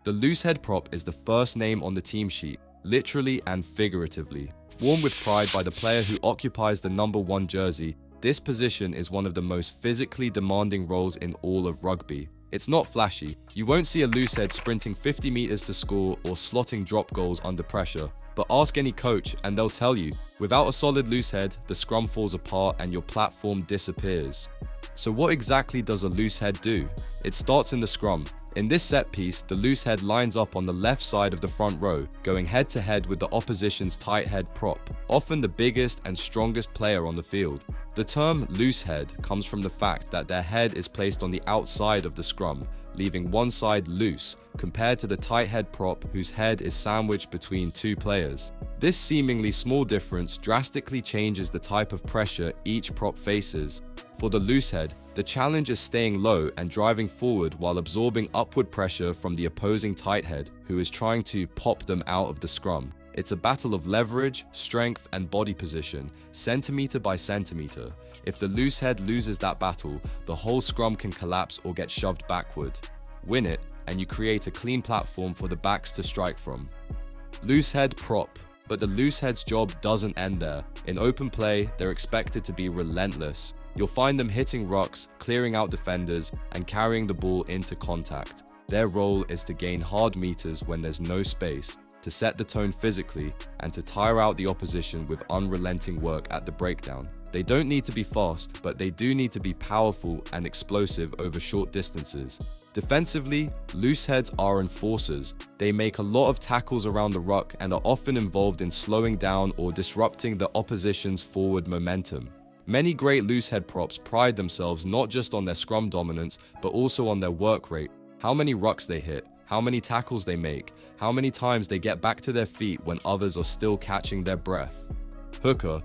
The loose head prop is the first name on the team sheet, literally and figuratively. Worn with pride by the player who occupies the number 1 jersey, this position is one of the most physically demanding roles in all of rugby. It's not flashy. You won't see a loose head sprinting 50 meters to score or slotting drop goals under pressure. But ask any coach and they'll tell you, without a solid loose head, the scrum falls apart and your platform disappears. So what exactly does a loose head do? It starts in the scrum. In this set piece, the loose head lines up on the left side of the front row, going head to head with the opposition's tight head prop, often the biggest and strongest player on the field. The term loose head comes from the fact that their head is placed on the outside of the scrum, leaving one side loose, compared to the tight head prop whose head is sandwiched between 2 players. This seemingly small difference drastically changes the type of pressure each prop faces. For the loose head, the challenge is staying low and driving forward while absorbing upward pressure from the opposing tight head, who is trying to pop them out of the scrum. It's a battle of leverage, strength, and body position, centimeter by centimeter. If the loose head loses that battle, the whole scrum can collapse or get shoved backward. Win it, and you create a clean platform for the backs to strike from. Loose head prop. But the loose head's job doesn't end there. In open play, they're expected to be relentless. You'll find them hitting rucks, clearing out defenders, and carrying the ball into contact. Their role is to gain hard meters when there's no space, to set the tone physically, and to tire out the opposition with unrelenting work at the breakdown. They don't need to be fast, but they do need to be powerful and explosive over short distances. Defensively, loose heads are enforcers. They make a lot of tackles around the ruck and are often involved in slowing down or disrupting the opposition's forward momentum. Many great loose head props pride themselves not just on their scrum dominance, but also on their work rate, how many rucks they hit, how many tackles they make, how many times they get back to their feet when others are still catching their breath. Hooker.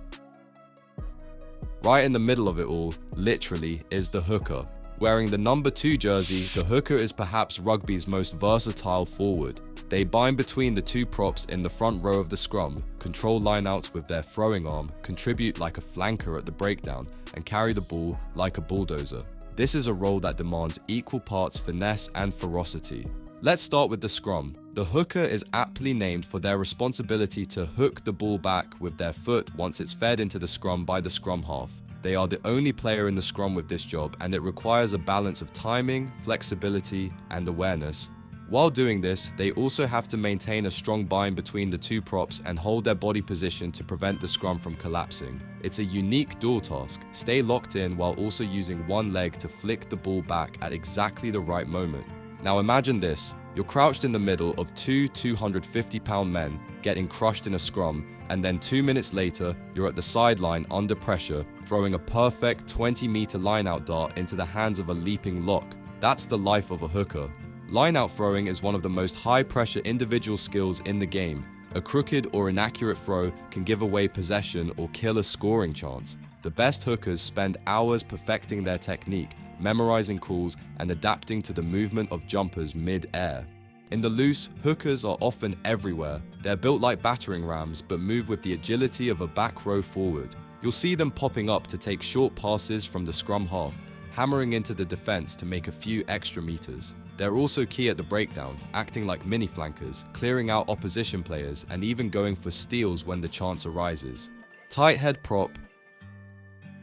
Right in the middle of it all, literally, is the hooker. Wearing the number 2 jersey, the hooker is perhaps rugby's most versatile forward. They bind between the 2 props in the front row of the scrum, control lineouts with their throwing arm, contribute like a flanker at the breakdown, and carry the ball like a bulldozer. This is a role that demands equal parts finesse and ferocity. Let's start with the scrum. The hooker is aptly named for their responsibility to hook the ball back with their foot once it's fed into the scrum by the scrum half. They are the only player in the scrum with this job, and it requires a balance of timing, flexibility, and awareness. While doing this, they also have to maintain a strong bind between the 2 props and hold their body position to prevent the scrum from collapsing. It's a unique dual task. Stay locked in while also using one leg to flick the ball back at exactly the right moment. Now imagine this. You're crouched in the middle of 2 250-pound men getting crushed in a scrum, and then 2 minutes later, you're at the sideline under pressure, throwing a perfect 20-meter line-out dart into the hands of a leaping lock. That's the life of a hooker. Line-out throwing is one of the most high-pressure individual skills in the game. A crooked or inaccurate throw can give away possession or kill a scoring chance. The best hookers spend hours perfecting their technique, memorizing calls, and adapting to the movement of jumpers mid-air. In the loose, hookers are often everywhere. They're built like battering rams, but move with the agility of a back row forward. You'll see them popping up to take short passes from the scrum half, hammering into the defense to make a few extra meters. They're also key at the breakdown, acting like mini flankers, clearing out opposition players, and even going for steals when the chance arises. Tight head prop.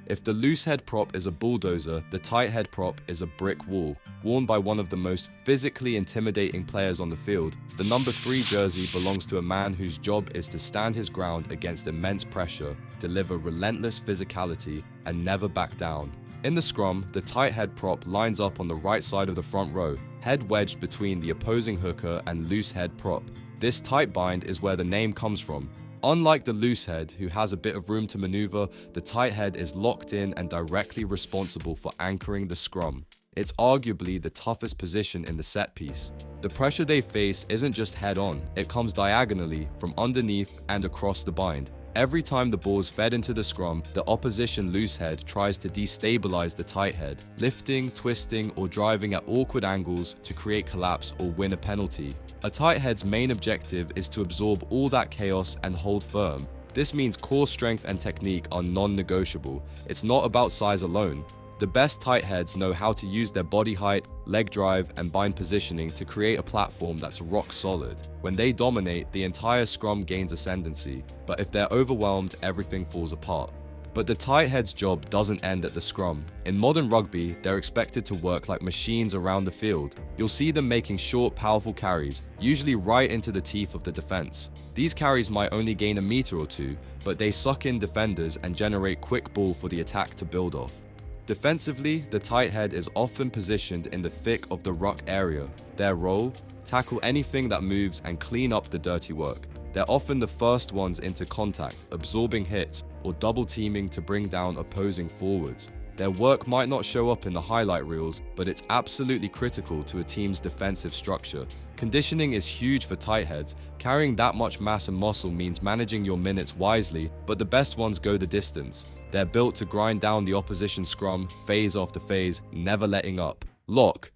If the loose head prop is a bulldozer, the tight head prop is a brick wall. Worn by one of the most physically intimidating players on the field, the number 3 jersey belongs to a man whose job is to stand his ground against immense pressure, deliver relentless physicality, and never back down. In the scrum, the tight head prop lines up on the right side of the front row, head wedged between the opposing hooker and loose head prop. This tight bind is where the name comes from. Unlike the loose head, who has a bit of room to maneuver, the tight head is locked in and directly responsible for anchoring the scrum. It's arguably the toughest position in the set piece. The pressure they face isn't just head-on, it comes diagonally from underneath and across the bind. Every time the ball is fed into the scrum, the opposition loose head tries to destabilize the tight head, lifting, twisting, or driving at awkward angles to create collapse or win a penalty. A tight head's main objective is to absorb all that chaos and hold firm. This means core strength and technique are non-negotiable. It's not about size alone. The best tight heads know how to use their body height, leg drive, and bind positioning to create a platform that's rock solid. When they dominate, the entire scrum gains ascendancy, but if they're overwhelmed, everything falls apart. But the tight head's job doesn't end at the scrum. In modern rugby, they're expected to work like machines around the field. You'll see them making short, powerful carries, usually right into the teeth of the defense. These carries might only gain a meter or two, but they suck in defenders and generate quick ball for the attack to build off. Defensively, the tight head is often positioned in the thick of the ruck area. Their role? Tackle anything that moves and clean up the dirty work. They're often the first ones into contact, absorbing hits, or double teaming to bring down opposing forwards. Their work might not show up in the highlight reels, but it's absolutely critical to a team's defensive structure. Conditioning is huge for tight heads. Carrying that much mass and muscle means managing your minutes wisely, but the best ones go the distance. They're built to grind down the opposition scrum, phase after phase, never letting up. Lock.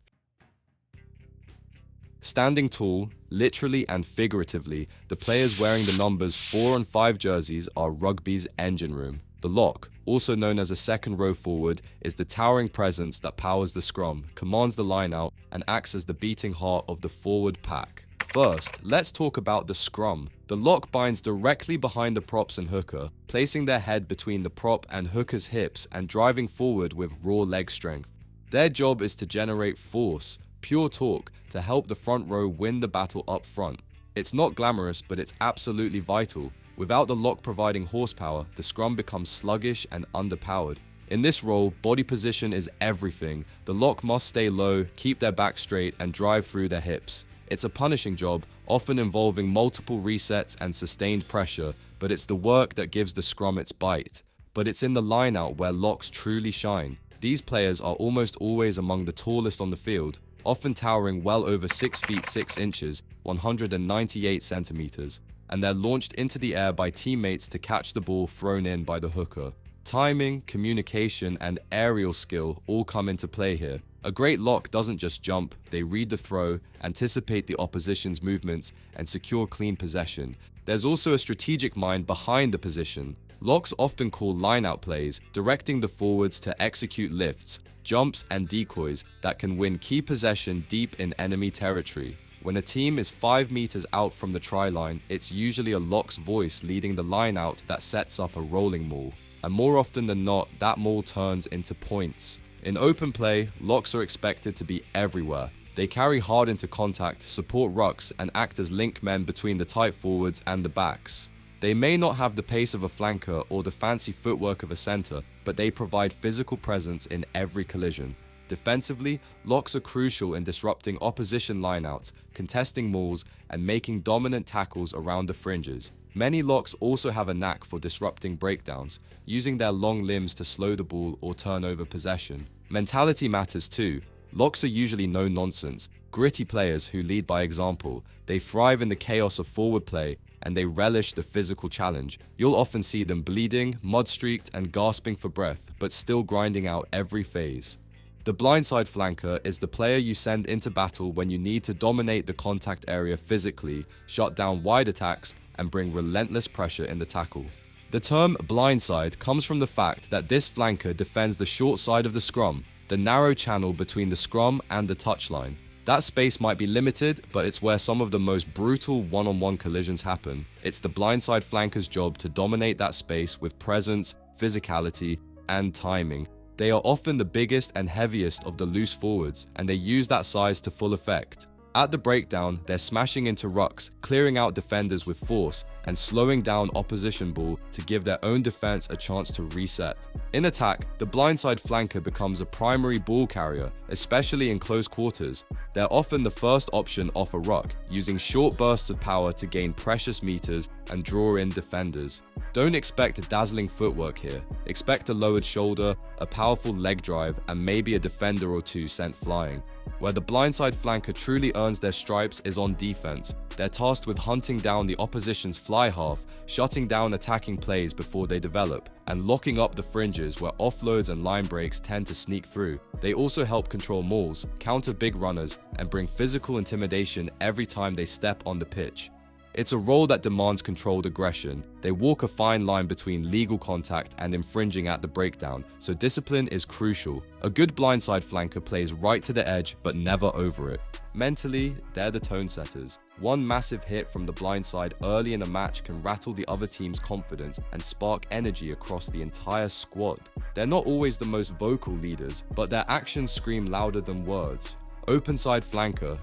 Standing tall, literally and figuratively, the players wearing the numbers 4 and 5 jerseys are rugby's engine room. The lock, also known as a second row forward, is the towering presence that powers the scrum, commands the line-out, and acts as the beating heart of the forward pack. First, let's talk about the scrum. The lock binds directly behind the props and hooker, placing their head between the prop and hooker's hips and driving forward with raw leg strength. Their job is to generate force, pure torque, to help the front row win the battle up front. It's not glamorous, but it's absolutely vital. Without the lock providing horsepower, the scrum becomes sluggish and underpowered. In this role, body position is everything. The lock must stay low, keep their back straight, and drive through their hips. It's a punishing job, often involving multiple resets and sustained pressure, but it's the work that gives the scrum its bite. But it's in the line-out where locks truly shine. These players are almost always among the tallest on the field, often towering well over 6 feet 6 inches, 198 centimeters, and they're launched into the air by teammates to catch the ball thrown in by the hooker. Timing, communication, and aerial skill all come into play here. A great lock doesn't just jump, they read the throw, anticipate the opposition's movements, and secure clean possession. There's also a strategic mind behind the position. Locks often call line-out plays, directing the forwards to execute lifts, jumps, and decoys that can win key possession deep in enemy territory. When a team is 5 meters out from the try line, it's usually a lock's voice leading the line out that sets up a rolling maul. And more often than not, that maul turns into points. In open play, locks are expected to be everywhere. They carry hard into contact, support rucks, and act as link men between the tight forwards and the backs. They may not have the pace of a flanker or the fancy footwork of a center, but they provide physical presence in every collision. Defensively, locks are crucial in disrupting opposition lineouts, contesting mauls, and making dominant tackles around the fringes. Many locks also have a knack for disrupting breakdowns, using their long limbs to slow the ball or turn over possession. Mentality matters too. Locks are usually no-nonsense, gritty players who lead by example. They thrive in the chaos of forward play, and they relish the physical challenge. You'll often see them bleeding, mud-streaked, and gasping for breath, but still grinding out every phase. The blindside flanker is the player you send into battle when you need to dominate the contact area physically, shut down wide attacks, and bring relentless pressure in the tackle. The term blindside comes from the fact that this flanker defends the short side of the scrum, the narrow channel between the scrum and the touchline. That space might be limited, but it's where some of the most brutal one-on-one collisions happen. It's the blindside flanker's job to dominate that space with presence, physicality, and timing. They are often the biggest and heaviest of the loose forwards, and they use that size to full effect. At the breakdown, they're smashing into rucks, clearing out defenders with force, and slowing down opposition ball to give their own defense a chance to reset. In attack, the blindside flanker becomes a primary ball carrier, especially in close quarters. They're often the first option off a ruck, using short bursts of power to gain precious meters and draw in defenders. Don't expect dazzling footwork here. Expect a lowered shoulder, a powerful leg drive, and maybe a defender or two sent flying. Where the blindside flanker truly earns their stripes is on defense. They're tasked with hunting down the opposition's fly half, shutting down attacking plays before they develop, and locking up the fringes where offloads and line breaks tend to sneak through. They also help control mauls, counter big runners, and bring physical intimidation every time they step on the pitch. It's a role that demands controlled aggression. They walk a fine line between legal contact and infringing at the breakdown, so discipline is crucial. A good blindside flanker plays right to the edge but never over it. Mentally, they're the tone setters. One massive hit from the blindside early in a match can rattle the other team's confidence and spark energy across the entire squad. They're not always the most vocal leaders, but their actions scream louder than words. Openside flanker.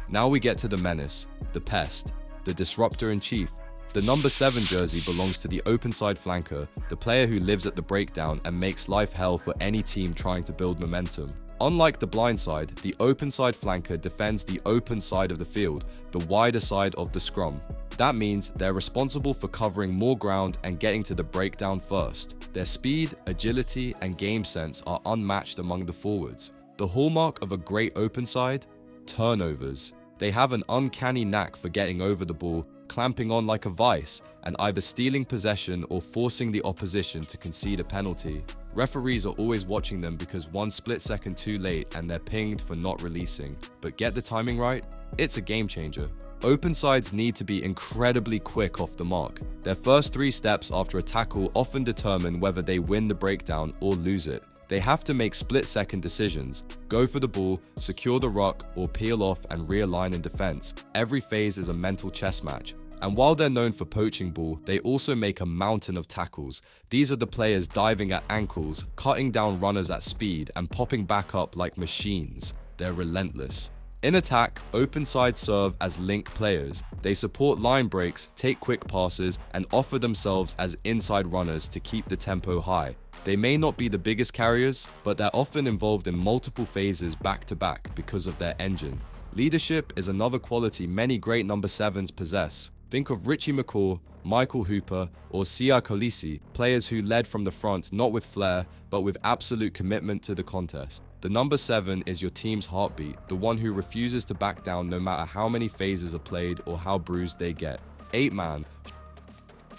Now we get to the menace, the pest, the disruptor-in-chief. The number 7 jersey belongs to the Openside flanker, the player who lives at the breakdown and makes life hell for any team trying to build momentum. Unlike the blindside, the Openside flanker defends the open side of the field, the wider side of the scrum. That means they're responsible for covering more ground and getting to the breakdown first. Their speed, agility, and game sense are unmatched among the forwards. The hallmark of a great Openside? Turnovers. They have an uncanny knack for getting over the ball, clamping on like a vice, and either stealing possession or forcing the opposition to concede a penalty. Referees are always watching them because one split second too late and they're pinged for not releasing. But get the timing right? It's a game changer. Opensides need to be incredibly quick off the mark. Their first 3 steps after a tackle often determine whether they win the breakdown or lose it. They have to make split-second decisions, go for the ball, secure the ruck, or peel off and realign in defense. Every phase is a mental chess match. And while they're known for poaching ball, they also make a mountain of tackles. These are the players diving at ankles, cutting down runners at speed, and popping back up like machines. They're relentless. In attack, Opensides serve as link players. They support line breaks, take quick passes, and offer themselves as inside runners to keep the tempo high. They may not be the biggest carriers, but they're often involved in multiple phases back to back because of their engine. Leadership is another quality many great number 7s possess. Think of Richie McCaw, Michael Hooper, or Sia Kolisi, players who led from the front not with flair, but with absolute commitment to the contest. The number 7 is your team's heartbeat, the one who refuses to back down no matter how many phases are played or how bruised they get. 8-man.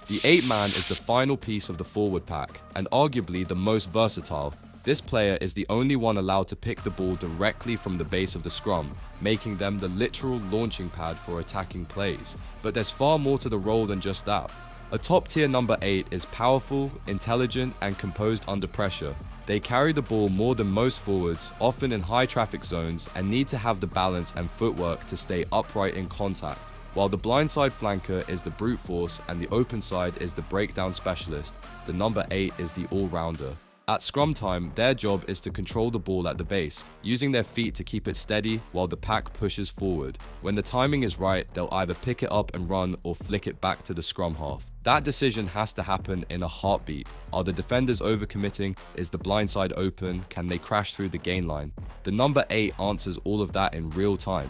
The 8-man is the final piece of the forward pack, and arguably the most versatile. This player is the only one allowed to pick the ball directly from the base of the scrum, making them the literal launching pad for attacking plays. But there's far more to the role than just that. A top-tier number 8 is powerful, intelligent, and composed under pressure. They carry the ball more than most forwards, often in high traffic zones, and need to have the balance and footwork to stay upright in contact. While the blindside flanker is the brute force and the open side is the breakdown specialist, the number 8 is the all-rounder. At scrum time, their job is to control the ball at the base, using their feet to keep it steady while the pack pushes forward. When the timing is right, they'll either pick it up and run or flick it back to the scrum half. That decision has to happen in a heartbeat. Are the defenders overcommitting? Is the blindside open? Can they crash through the gain line? The number 8 answers all of that in real time.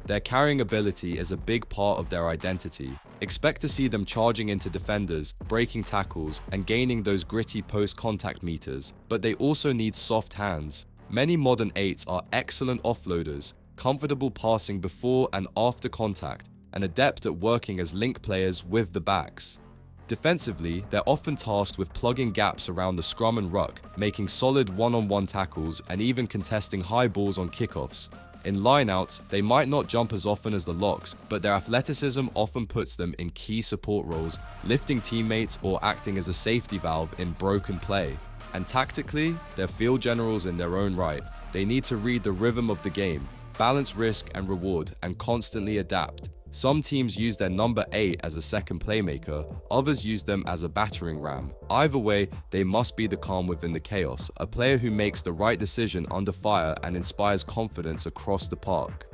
Their carrying ability is a big part of their identity. Expect to see them charging into defenders, breaking tackles, and gaining those gritty post-contact meters, but they also need soft hands. Many modern 8s are excellent offloaders, comfortable passing before and after contact, and adept at working as link players with the backs. Defensively, they're often tasked with plugging gaps around the scrum and ruck, making solid one-on-one tackles, and even contesting high balls on kickoffs. In lineouts, they might not jump as often as the locks, but their athleticism often puts them in key support roles, lifting teammates or acting as a safety valve in broken play. And tactically, they're field generals in their own right. They need to read the rhythm of the game, balance risk and reward, and constantly adapt. Some teams use their number 8 as a second playmaker, others use them as a battering ram. Either way, they must be the calm within the chaos, a player who makes the right decision under fire and inspires confidence across the park.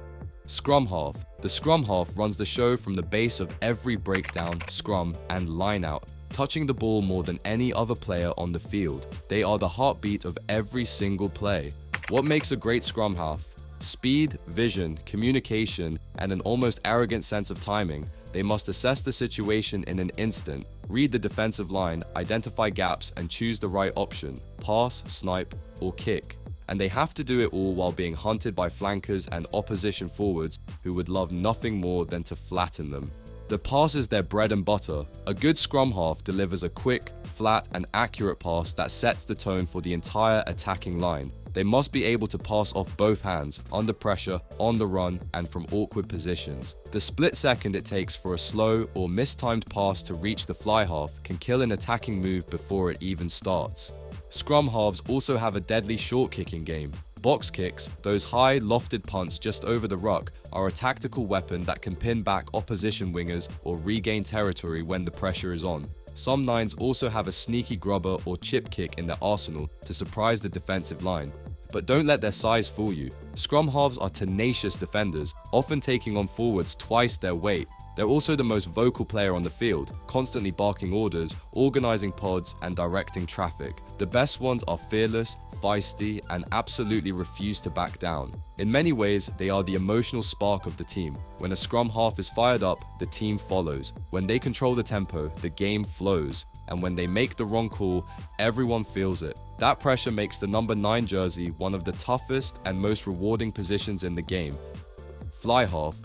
Scrum half. The scrum half runs the show from the base of every breakdown, scrum, and lineout, touching the ball more than any other player on the field. They are the heartbeat of every single play. What makes a great scrum half? Speed, vision, communication, and an almost arrogant sense of timing. They must assess the situation in an instant, read the defensive line, identify gaps, and choose the right option: pass, snipe, or kick. And they have to do it all while being hunted by flankers and opposition forwards who would love nothing more than to flatten them. The pass is their bread and butter. A good scrum half delivers a quick, flat, and accurate pass that sets the tone for the entire attacking line. They must be able to pass off both hands, under pressure, on the run, and from awkward positions. The split second it takes for a slow or mistimed pass to reach the fly half can kill an attacking move before it even starts. Scrum halves also have a deadly short kicking game. Box kicks, those high, lofted punts just over the ruck, are a tactical weapon that can pin back opposition wingers or regain territory when the pressure is on. Some nines also have a sneaky grubber or chip kick in their arsenal to surprise the defensive line. But don't let their size fool you. Scrum halves are tenacious defenders, often taking on forwards twice their weight. They're also the most vocal player on the field, constantly barking orders, organizing pods, and directing traffic. The best ones are fearless, feisty, and absolutely refuse to back down. In many ways, they are the emotional spark of the team. When a scrum half is fired up, the team follows. When they control the tempo, the game flows. And when they make the wrong call, everyone feels it. That pressure makes the number 9 jersey one of the toughest and most rewarding positions in the game. Fly half.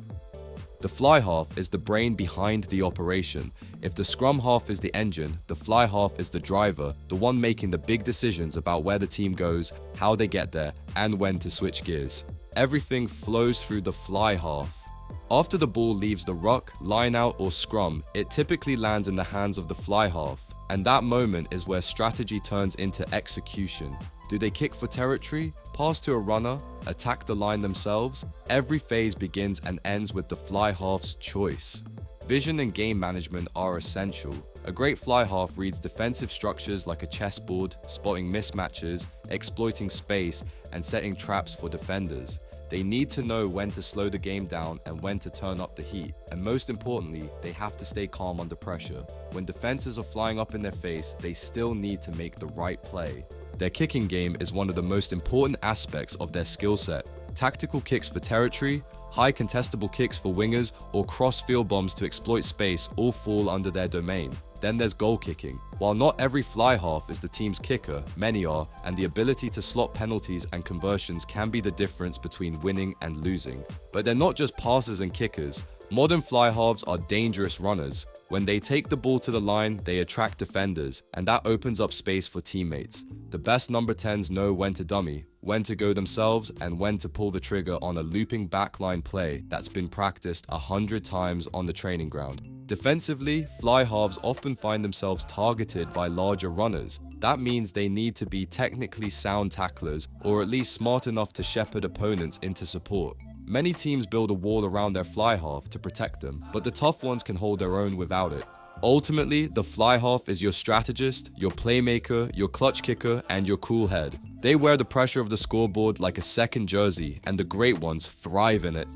The fly half is the brain behind the operation. If the scrum half is the engine, the fly half is the driver, the one making the big decisions about where the team goes, how they get there, and when to switch gears. Everything flows through the fly half. After the ball leaves the ruck, line out, or scrum, it typically lands in the hands of the fly half. And that moment is where strategy turns into execution. Do they kick for territory, pass to a runner, attack the line themselves? Every phase begins and ends with the fly half's choice. Vision and game management are essential. A great fly half reads defensive structures like a chessboard, spotting mismatches, exploiting space, and setting traps for defenders. They need to know when to slow the game down and when to turn up the heat. And most importantly, they have to stay calm under pressure. When defenses are flying up in their face, they still need to make the right play. Their kicking game is one of the most important aspects of their skill set. Tactical kicks for territory, high contestable kicks for wingers, or cross-field bombs to exploit space all fall under their domain. Then there's goal kicking. While not every fly half is the team's kicker, many are, and the ability to slot penalties and conversions can be the difference between winning and losing. But they're not just passers and kickers. Modern fly halves are dangerous runners. When they take the ball to the line, they attract defenders, and that opens up space for teammates. The best number 10s know when to dummy, when to go themselves, and when to pull the trigger on a looping backline play that's been practiced 100 times on the training ground. Defensively, fly halves often find themselves targeted by larger runners. That means they need to be technically sound tacklers, or at least smart enough to shepherd opponents into support. Many teams build a wall around their fly half to protect them, but the tough ones can hold their own without it. Ultimately, the fly half is your strategist, your playmaker, your clutch kicker, and your cool head. They wear the pressure of the scoreboard like a second jersey, and the great ones thrive in it.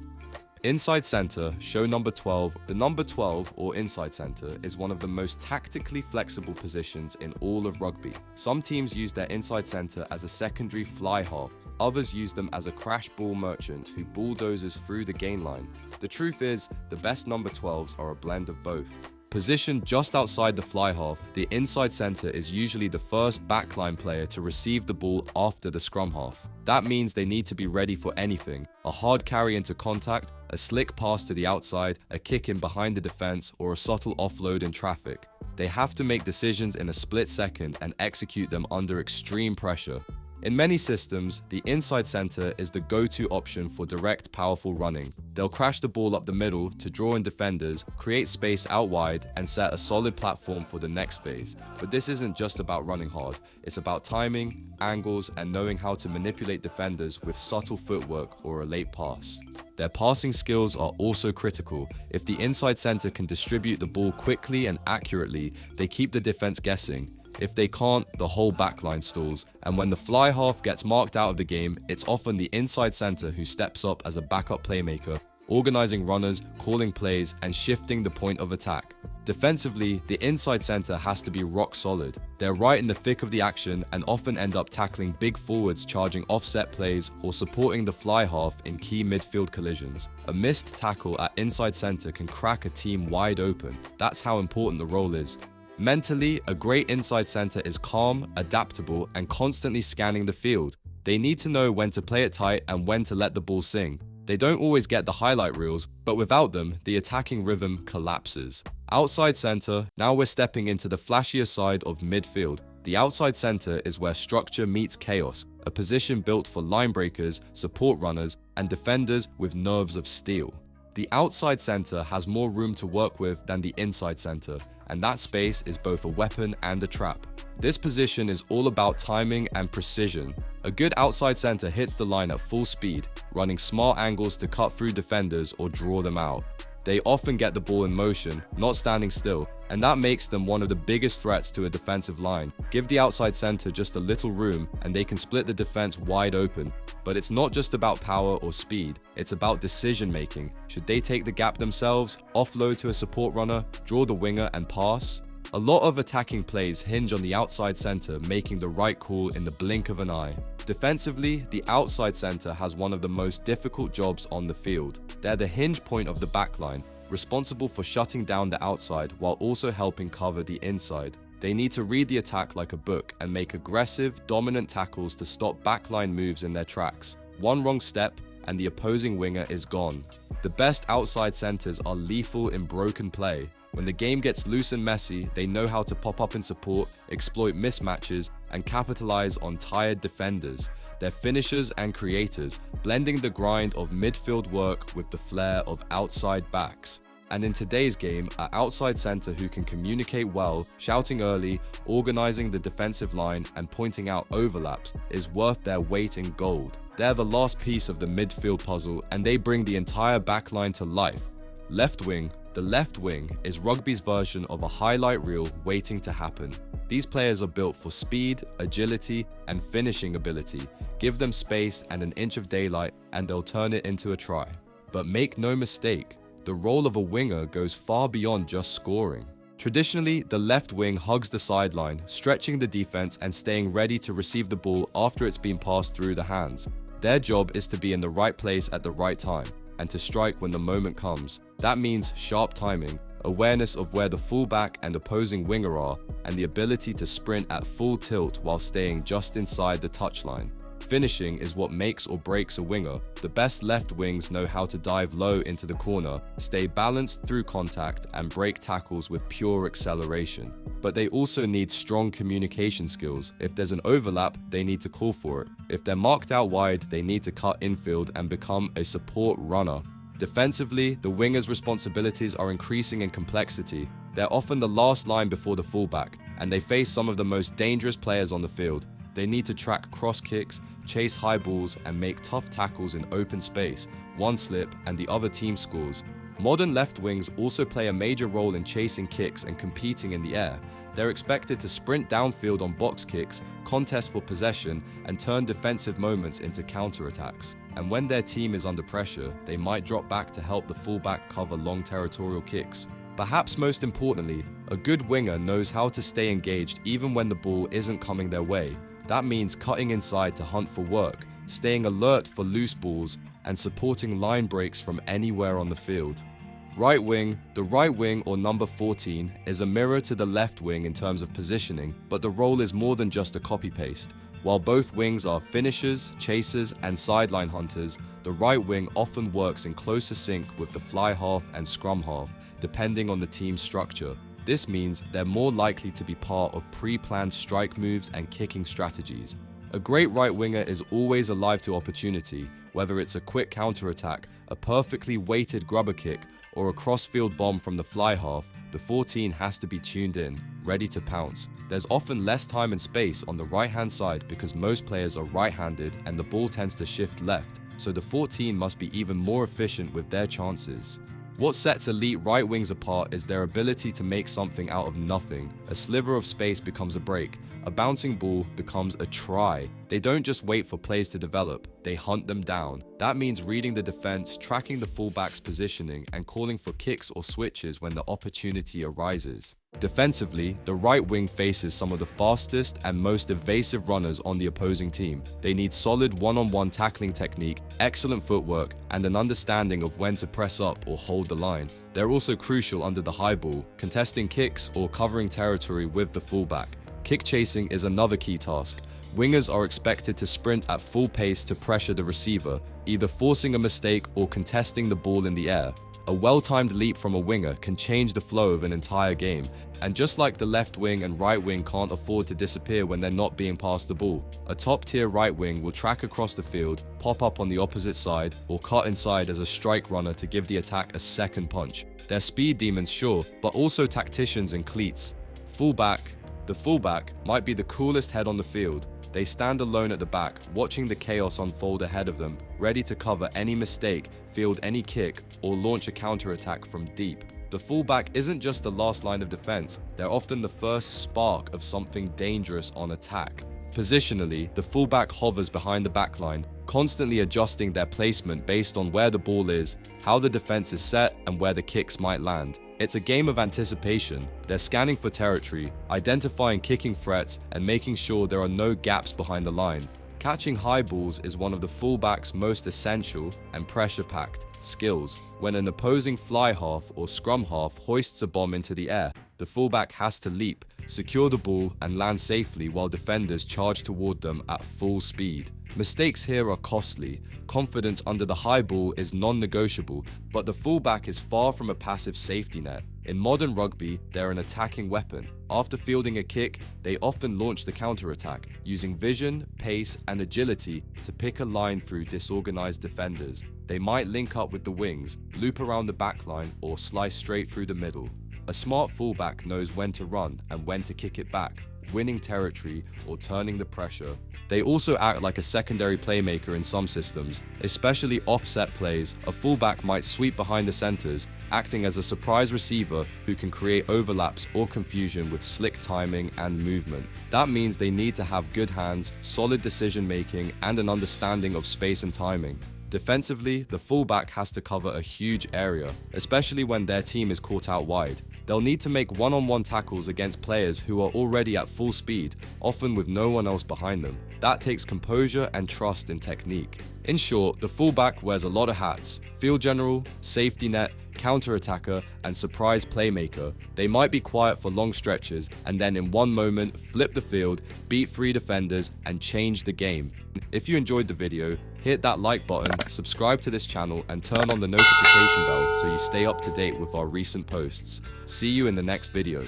Inside center, show number 12. The number 12, or inside center, is one of the most tactically flexible positions in all of rugby. Some teams use their inside center as a secondary fly half. Others use them as a crash ball merchant who bulldozes through the gain line. The truth is, the best number 12s are a blend of both. Positioned just outside the fly half, the inside center is usually the first backline player to receive the ball after the scrum half. That means they need to be ready for anything: a hard carry into contact, a slick pass to the outside, a kick in behind the defense, or a subtle offload in traffic. They have to make decisions in a split second and execute them under extreme pressure. In many systems, the inside center is the go-to option for direct, powerful running. They'll crash the ball up the middle to draw in defenders, create space out wide, and set a solid platform for the next phase. But this isn't just about running hard. It's about timing, angles, and knowing how to manipulate defenders with subtle footwork or a late pass. Their passing skills are also critical. If the inside center can distribute the ball quickly and accurately, they keep the defense guessing. If they can't, the whole backline stalls, and when the fly half gets marked out of the game, it's often the inside center who steps up as a backup playmaker, organizing runners, calling plays, and shifting the point of attack. Defensively, the inside center has to be rock solid. They're right in the thick of the action and often end up tackling big forwards charging offset plays or supporting the fly half in key midfield collisions. A missed tackle at inside center can crack a team wide open. That's how important the role is. Mentally, a great inside center is calm, adaptable, and constantly scanning the field. They need to know when to play it tight and when to let the ball sing. They don't always get the highlight reels, but without them, the attacking rhythm collapses. Outside center, now we're stepping into the flashier side of midfield. The outside center is where structure meets chaos, a position built for line breakers, support runners, and defenders with nerves of steel. The outside center has more room to work with than the inside center, and that space is both a weapon and a trap. This position is all about timing and precision. A good outside center hits the line at full speed, running smart angles to cut through defenders or draw them out. They often get the ball in motion, not standing still, and that makes them one of the biggest threats to a defensive line. Give the outside center just a little room and they can split the defense wide open. But it's not just about power or speed, it's about decision making. Should they take the gap themselves, offload to a support runner, draw the winger and pass? A lot of attacking plays hinge on the outside center making the right call in the blink of an eye. Defensively, the outside center has one of the most difficult jobs on the field. They're the hinge point of the backline, responsible for shutting down the outside while also helping cover the inside. They need to read the attack like a book and make aggressive, dominant tackles to stop backline moves in their tracks. One wrong step and the opposing winger is gone. The best outside centers are lethal in broken play. When the game gets loose and messy, they know how to pop up in support, exploit mismatches, and capitalize on tired defenders. They're finishers and creators, blending the grind of midfield work with the flair of outside backs. And in today's game, an outside center who can communicate well, shouting early, organizing the defensive line, and pointing out overlaps is worth their weight in gold. They're the last piece of the midfield puzzle, and they bring the entire backline to life. Left wing. The left wing is rugby's version of a highlight reel waiting to happen. These players are built for speed, agility, and finishing ability. Give them space and an inch of daylight, and they'll turn it into a try. But make no mistake, the role of a winger goes far beyond just scoring. Traditionally, the left wing hugs the sideline, stretching the defense and staying ready to receive the ball after it's been passed through the hands. Their job is to be in the right place at the right time, and to strike when the moment comes. That means sharp timing, awareness of where the fullback and opposing winger are, and the ability to sprint at full tilt while staying just inside the touchline. Finishing is what makes or breaks a winger. The best left wings know how to dive low into the corner, stay balanced through contact, and break tackles with pure acceleration. But they also need strong communication skills. If there's an overlap, they need to call for it. If they're marked out wide, they need to cut infield and become a support runner. Defensively, the winger's responsibilities are increasing in complexity. They're often the last line before the fullback, and they face some of the most dangerous players on the field. They need to track cross kicks, chase high balls, and make tough tackles in open space. One slip and the other team scores. Modern left wings also play a major role in chasing kicks and competing in the air. They're expected to sprint downfield on box kicks, contest for possession, and turn defensive moments into counterattacks. And when their team is under pressure, they might drop back to help the fullback cover long territorial kicks. Perhaps most importantly, a good winger knows how to stay engaged even when the ball isn't coming their way. That means cutting inside to hunt for work, staying alert for loose balls, and supporting line breaks from anywhere on the field. Right wing. The right wing, or number 14, is a mirror to the left wing in terms of positioning, but the role is more than just a copy-paste. While both wings are finishers, chasers, and sideline hunters, the right wing often works in closer sync with the fly half and scrum half, depending on the team's structure. This means they're more likely to be part of pre-planned strike moves and kicking strategies. A great right winger is always alive to opportunity, whether it's a quick counter-attack, a perfectly weighted grubber kick, or a cross-field bomb from the fly half. The 14 has to be tuned in, ready to pounce. There's often less time and space on the right-hand side because most players are right-handed and the ball tends to shift left, so the 14 must be even more efficient with their chances. What sets elite right wings apart is their ability to make something out of nothing. A sliver of space becomes a break. A bouncing ball becomes a try. They don't just wait for plays to develop, they hunt them down. That means reading the defense, tracking the fullback's positioning, and calling for kicks or switches when the opportunity arises. Defensively, the right wing faces some of the fastest and most evasive runners on the opposing team. They need solid one-on-one tackling technique, excellent footwork, and an understanding of when to press up or hold the line. They're also crucial under the high ball, contesting kicks or covering territory with the fullback. Kick chasing is another key task. Wingers are expected to sprint at full pace to pressure the receiver, either forcing a mistake or contesting the ball in the air. A well-timed leap from a winger can change the flow of an entire game. And just like the left wing and right wing can't afford to disappear when they're not being passed the ball, a top-tier right wing will track across the field, pop up on the opposite side, or cut inside as a strike runner to give the attack a second punch. They're speed demons, sure, but also tacticians and cleats. Fullback. The fullback might be the coolest head on the field. They stand alone at the back, watching the chaos unfold ahead of them, ready to cover any mistake, field any kick, or launch a counterattack from deep. The fullback isn't just the last line of defense, they're often the first spark of something dangerous on attack. Positionally, the fullback hovers behind the backline, constantly adjusting their placement based on where the ball is, how the defense is set, and where the kicks might land. It's a game of anticipation. They're scanning for territory, identifying kicking threats, and making sure there are no gaps behind the line. Catching high balls is one of the fullback's most essential and pressure-packed skills. When an opposing fly half or scrum half hoists a bomb into the air, the fullback has to leap, secure the ball, and land safely while defenders charge toward them at full speed. Mistakes here are costly. Confidence under the high ball is non-negotiable, but the fullback is far from a passive safety net. In modern rugby, they're an attacking weapon. After fielding a kick, they often launch the counterattack, using vision, pace, and agility to pick a line through disorganized defenders. They might link up with the wings, loop around the backline, or slice straight through the middle. A smart fullback knows when to run and when to kick it back, winning territory or turning the pressure. They also act like a secondary playmaker in some systems, especially offset plays. A fullback might sweep behind the centers, acting as a surprise receiver who can create overlaps or confusion with slick timing and movement. That means they need to have good hands, solid decision making, and an understanding of space and timing. Defensively, the fullback has to cover a huge area, especially when their team is caught out wide. They'll need to make one-on-one tackles against players who are already at full speed, often with no one else behind them. That takes composure and trust in technique. In short, the fullback wears a lot of hats: field general, safety net, counter-attacker, and surprise playmaker. They might be quiet for long stretches and then in one moment flip the field, beat 3 defenders, and change the game. If you enjoyed the video, hit that like button, subscribe to this channel, and turn on the notification bell so you stay up to date with our recent posts. See you in the next video.